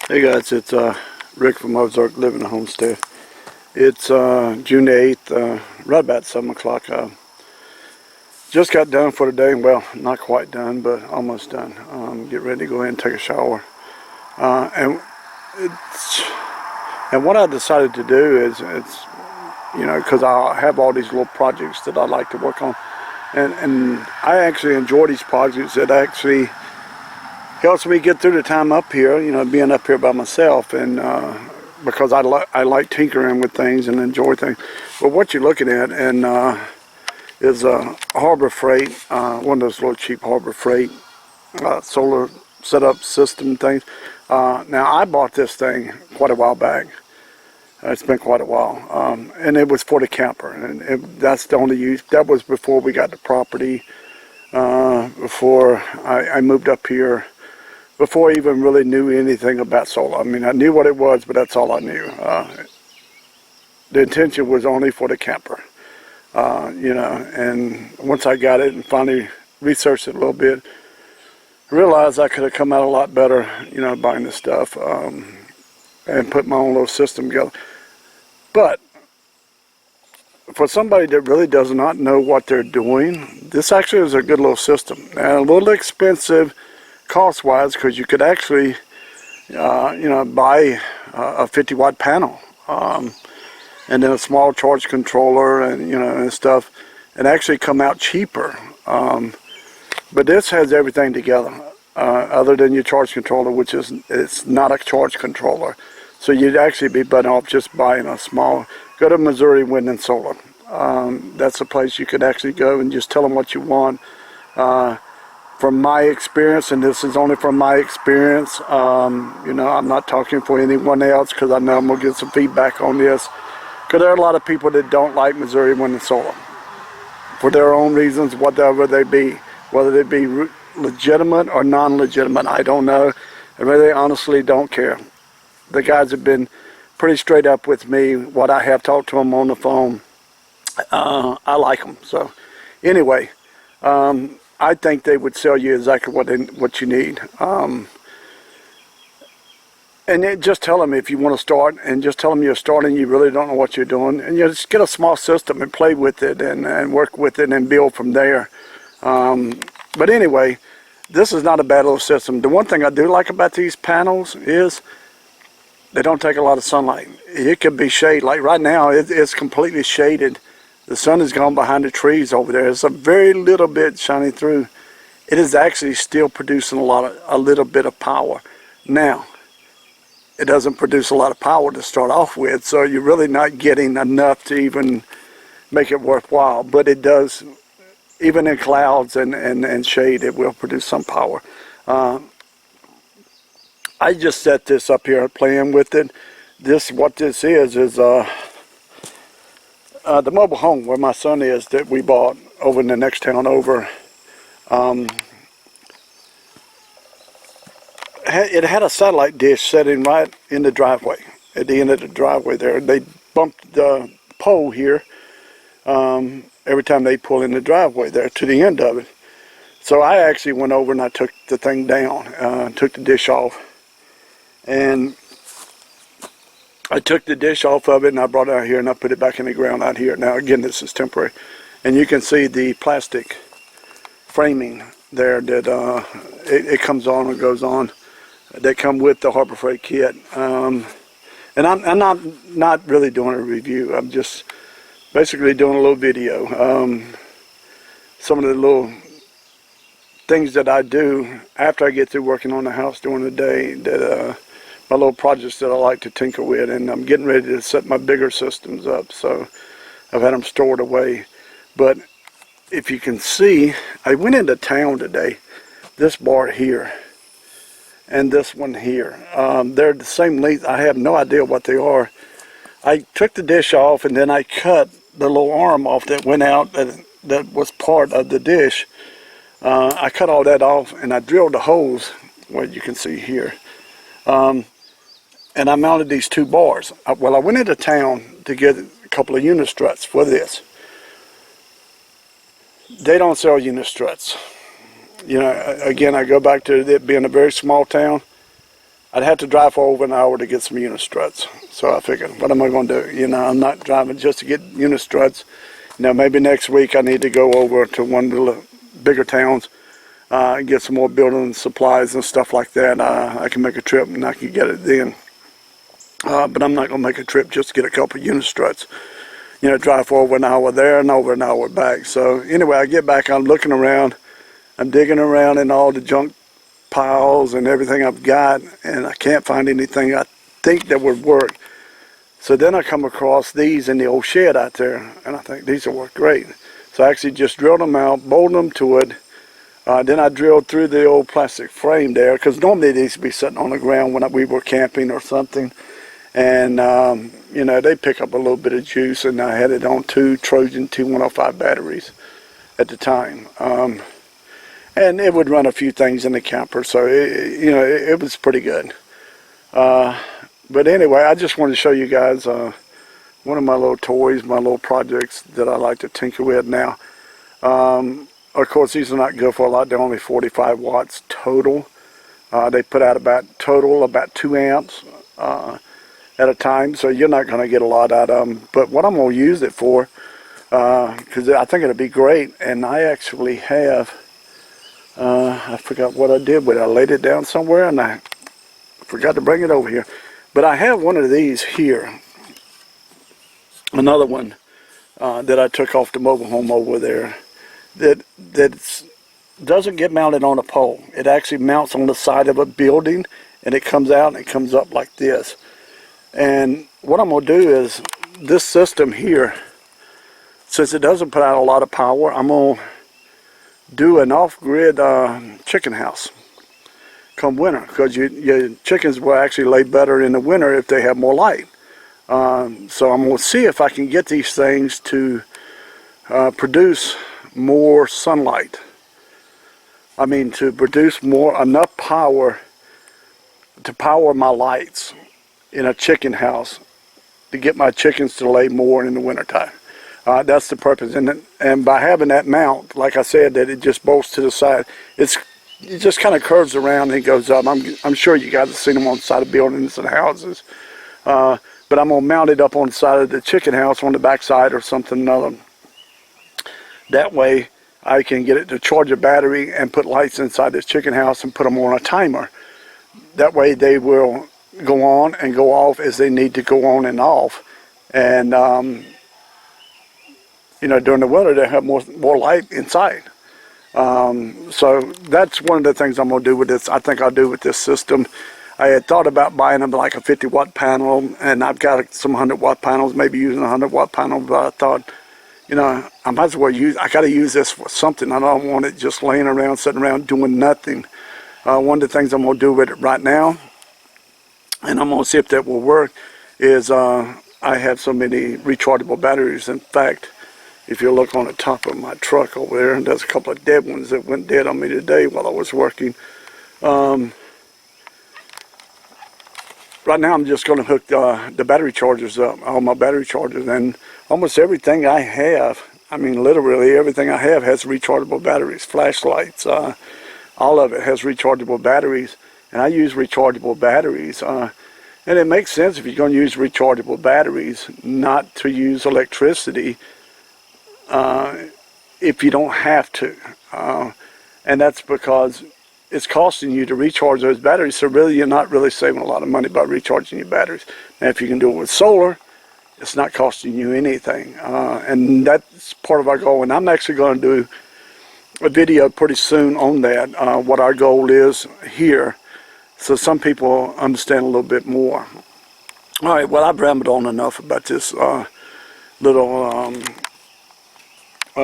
Hey guys, it's Rick from Ozark Living a Homestead. It's June 8th, right about 7 o'clock. Just got done for the day. Well, not quite done, but almost done. Get ready to go in and take a shower. And what I decided to do is, because I have all these little projects that I like to work on. And I actually enjoy these projects that actually helps me get through the time up here, being up here by myself, and because I like tinkering with things and enjoy things. But what you're looking at is a Harbor Freight, one of those little cheap Harbor Freight solar setup system things. Now I bought this thing quite a while back. It's been quite a while, and it was for the camper, and that's the only use. That was before we got the property, before I moved up here. Before I even really knew anything about solar. I mean, I knew what it was, but that's all I knew. The intention was only for the camper, and once I got it and finally researched it a little bit, I realized I could have come out a lot better, buying this stuff, and put my own little system together. But for somebody that really does not know what they're doing, this actually is a good little system. And a little expensive cost-wise, because you could actually, buy a 50-watt panel, and then a small charge controller, and stuff, and actually come out cheaper. But this has everything together, other than your charge controller, which it's not a charge controller. So you'd actually be better off just buying a small. Go to Missouri Wind and Solar. That's a place you could actually go and just tell them what you want. From my experience, and this is only from my experience, I'm not talking for anyone else, because I know I'm going to get some feedback on this, because there are a lot of people that don't like Missouri Wind and Solar for their own reasons, whatever they be, whether they be legitimate or non-legitimate. I don't know. I really honestly don't care. The guys have been pretty straight up with me. What I have talked to them on the phone, I like them. So anyway, I think they would sell you exactly what you need. And just tell them if you want to start, and just tell them you're starting, you really don't know what you're doing, and you just get a small system and play with it and work with it and build from there. But anyway, this is not a bad little system. The one thing I do like about these panels is they don't take a lot of sunlight. It could be shade. Like right now, it's completely shaded. The sun has gone behind the trees over there. It's a very little bit shining through. It is actually still producing a little bit of power. Now, it doesn't produce a lot of power to start off with, so you're really not getting enough to even make it worthwhile. But it does, even in clouds and shade, it will produce some power. I just set this up here playing with it. What this is the mobile home where my son is, that we bought over in the next town over. It had a satellite dish sitting right in the driveway, at the end of the driveway there. They bumped the pole here every time they pull in the driveway there to the end of it. So I actually went over and I took the thing down, took the dish off, and I took the dish off of it and I brought it out here and I put it back in the ground out here. Now again, this is temporary, and you can see the plastic framing there that it comes on or goes on. They come with the Harbor Freight kit, and I'm not really doing a review. I'm just basically doing a little video. Some of the little things that I do after I get through working on the house during the day, that my little projects that I like to tinker with, and I'm getting ready to set my bigger systems up, so I've had them stored away. But if you can see, I went into town today. This bar here and this one here, they're the same length. I have no idea what they are. I took the dish off, and then I cut the little arm off that went out that was part of the dish. I cut all that off, and I drilled the holes, what you can see here. And I mounted these two bars. Well, I went into town to get a couple of unit struts for this. They don't sell unit struts. Again, I go back to it being a very small town. I'd have to drive for over an hour to get some unit struts. So I figured, what am I going to do? You know, I'm not driving just to get unit struts. You know, maybe next week I need to go over to one of the bigger towns and get some more building supplies and stuff like that. I can make a trip and I can get it then. But I'm not going to make a trip just to get a couple of unit struts. You know, drive for over an hour there and over an hour back. So anyway, I get back, I'm looking around, I'm digging around in all the junk piles and everything I've got, and I can't find anything I think that would work. So then I come across these in the old shed out there, and I think these will work great. So I actually just drilled them out, bolted them to it. Then I drilled through the old plastic frame there, because normally these would be sitting on the ground when we were camping or something. And, you know, they pick up a little bit of juice, and I had it on 2 Trojan T105 batteries at the time. And it would run a few things in the camper, so you know, it was pretty good. But anyway, I just wanted to show you guys one of my little toys, my little projects that I like to tinker with now. Of course, these are not good for a lot. They're only 45 watts total. They put out about 2 amps at a time, so you're not going to get a lot out of them. But what I'm going to use it for, because I think it'll be great, and I actually have, I forgot what I did with it. I laid it down somewhere and I forgot to bring it over here. But I have one of these here. Another one that I took off the mobile home over there. That doesn't get mounted on a pole. It actually mounts on the side of a building, and it comes out and it comes up like this. And what I'm going to do is, this system here, since it doesn't put out a lot of power, I'm going to do an off-grid chicken house come winter, because your chickens will actually lay better in the winter if they have more light. So I'm going to see if I can get these things to produce more sunlight. I mean, to produce enough power to power my lights in a chicken house to get my chickens to lay more in the wintertime. That's the purpose. And by having that mount, like I said, that it just bolts to the side, it just kind of curves around and it goes up. I'm sure you guys have seen them on the side of buildings and houses. But I'm going to mount it up on the side of the chicken house on the back side or something another. That way I can get it to charge a battery and put lights inside this chicken house and put them on a timer. That way they will go on and go off as they need to go on and off. And you know, during the winter they have more light inside. So that's one of the things I'm going to do with this. I think I'll do with this system. I had thought about buying them like a 50-watt panel, and I've got some 100-watt panels, maybe using a 100-watt panel, but I thought, you know, I might as well I got to use this for something. I don't want it just laying around, sitting around doing nothing. One of the things I'm going to do with it right now, and I'm going to see if that will work, is I have so many rechargeable batteries. In fact, if you look on the top of my truck over there, and there's a couple of dead ones that went dead on me today while I was working. Right now I'm just going to hook the battery chargers up, all my battery chargers, and almost everything I have, I mean literally everything I have has rechargeable batteries, flashlights, all of it has rechargeable batteries, and I use rechargeable batteries. And it makes sense if you're going to use rechargeable batteries not to use electricity if you don't have to. And that's because it's costing you to recharge those batteries, so really you're not really saving a lot of money by recharging your batteries. Now if you can do it with solar, it's not costing you anything. And that's part of our goal, and I'm actually going to do a video pretty soon on that, what our goal is here, so some people understand a little bit more. All right, well, I've rambled on enough about this little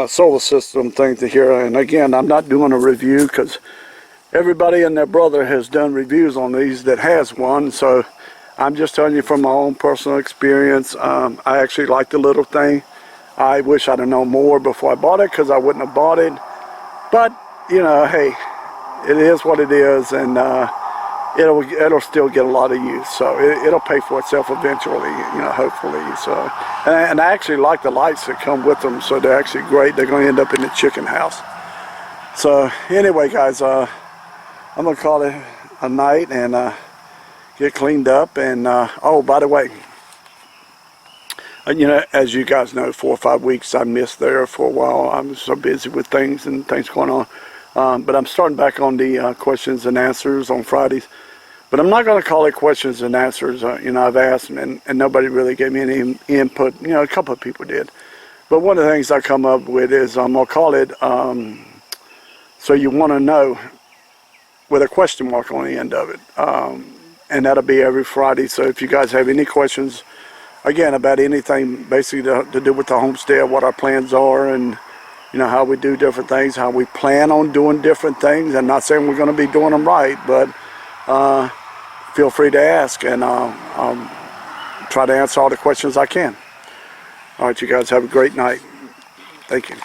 solar system thing to here. And again, I'm not doing a review because everybody and their brother has done reviews on these that has one, so I'm just telling you from my own personal experience. I actually like the little thing. I wish I'd have known more before I bought it, because I wouldn't have bought it. But, you know, hey, it is what it is, and it'll still get a lot of use. So it'll pay for itself eventually, you know, hopefully. So, and I actually like the lights that come with them, so they're actually great. They're going to end up in the chicken house. So anyway, guys, I'm going to call it a night, and get cleaned up. And oh, by the way, you know, as you guys know, 4 or 5 weeks I missed there for a while. I was so busy with things going on. But I'm starting back on the questions and answers on Fridays. But I'm not going to call it questions and answers. You know, I've asked and nobody really gave me any input. You know, a couple of people did. But one of the things I come up with is I'm going to call it So You Want to Know, with a question mark on the end of it. And that'll be every Friday. So if you guys have any questions, again, about anything basically to do with the homestead, what our plans are, and you know, how we do different things, how we plan on doing different things. I'm not saying we're going to be doing them right, but feel free to ask, and I'll try to answer all the questions I can. All right, you guys have a great night. Thank you.